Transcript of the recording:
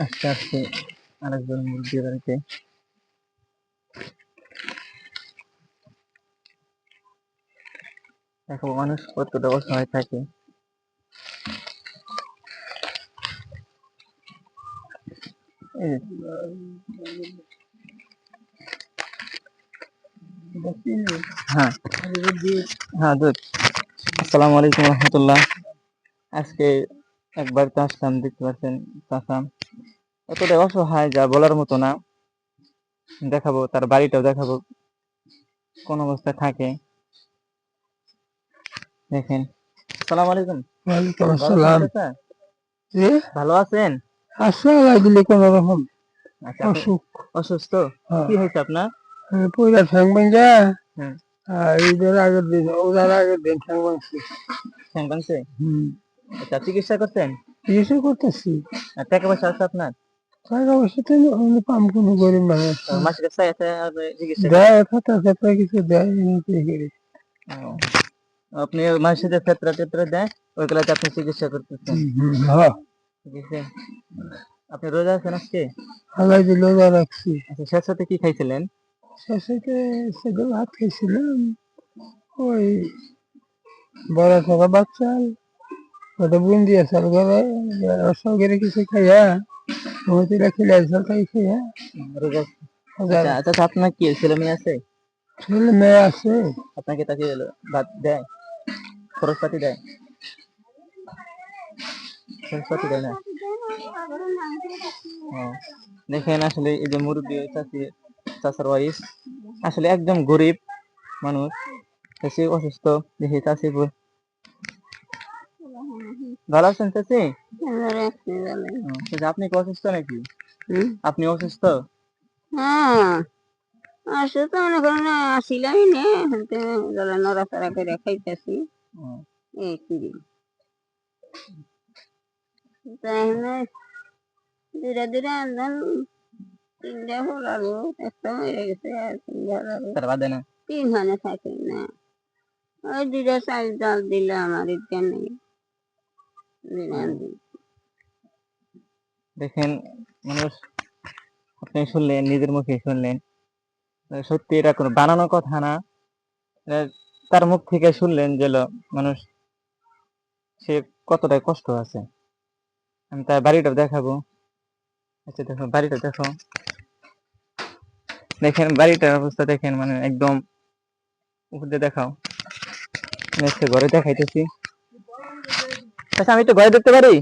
আস্তে আস্তে আরেকজন মুরগির বাড়িতে দেখো মানুষ কতটা অসহায় থাকে। হ্যাঁ হ্যাঁ দুধ। আসসালামু আলাইকুম রহমতুল্লাহ। আজকে একবার তো আসলাম, দেখতে পাচ্ছেন চাচা এতটা অসহায় যা বলার মতো না। দেখাবো তার বাড়িটাও দেখাবো কোন অবস্থায় থাকে। দেখেন। আসসালামু আলাইকুম। ওয়ালাইকুম ভালো আছেন আসসালাম। চাচা? জি, ভালো আছেন? আছে আলহামদুলিল্লাহ কোন রকম আচ্ছা, আপনি অসুখ। অসুস্থ? হ্যাঁ, কি হয়েছে আপনার? পুরা ঠ্যাং ভাঙ্গা। হ্যাঁ, ঈদের আগের দিন, ওদের আগের দিন ঠ্যাং ভাঙছে। ঠ্যাং ভাঙছে? হুম, আচ্ছা, চিকিৎসা করছেন? চিকিৎসা করতেছি। আর টাকা পয়সা আছে আপনার? টাকা পয়সা তো আমি পাম কোনো গরিব মানুষ। মাসের কাছে আছে আপনি চিকিৎসা দেয় করছেন? ফাটা ফাটা কিছু দেয় এমনিতেই করি। ও, আপনি মাসে যে ফেতরা টেতরা দেয় ওইগুলাতে আপনি চিকিৎসা করতেছেন? হ্যাঁ, ঠিক আছে। আপনি রোজা আছেন আজকে? আল্লাহ দিল যা রাখছি। আচ্ছা, সাথে সাথে কি খাইছিলেন? শেষে সেগুলো ভাত খাইছিলাম। ওই বড় থাকা বাচ্চা ওটা বুন্দি আছে ঘরে, রসা করে কিছু খাইয়া মতিরা খেলে আসল তাই খাইয়া রোজা। হাজার আচ্ছা আচ্ছা, আপনার কি ছেলে মেয়ে আছে? ছেলে মেয়ে আছে। আপনাকে তাকে ভাত দেয়, খরচপাতি দেয়? খরচপাতি দেয় না? ও, দেখেন আসলে এই যে মুরব্বী চাচি, চাচার ওয়াইফ আসলে একদম গরিব মানুষ। চাচি অসুস্থ, দেখি চাচি ভালো আছেন চাচি? চাচি, আপনি কি অসুস্থ নাকি? আপনি অসুস্থ? হ্যাঁ, অসুস্থ মনে করেন না, আসিলামই নে নড়াচড়া করে খাইতেছি ও, এই করি। তাহলে ধীরে ধীরে আনলাম, তিনটা ফলালো, একটা মরে গেছে আর তিনটা ফলালো, তার বাদে না? তিন খানে থাকে না। ওই দুটা চাল ডাল দিলে আমার ইচ্ছা নেই। দেখেন মানুষ, আপনি শুনলেন, নিজের মুখে শুনলেন। সত্যি এটা কোনো বানানো কথা না। এটা তার মুখ থেকে শুনলেন যে মানুষ সে কতটা কষ্ট আছে। আমি তার বাড়িটা দেখাবো। আচ্ছা দেখো, বাড়িটা দেখো। দেখেন বাড়িটার অবস্থা দেখেন, মানে একদম উপর দিয়ে দেখাও। ঘরে দেখাইতেছি। আচ্ছা, আমি তো ঘরে দেখতে পারি?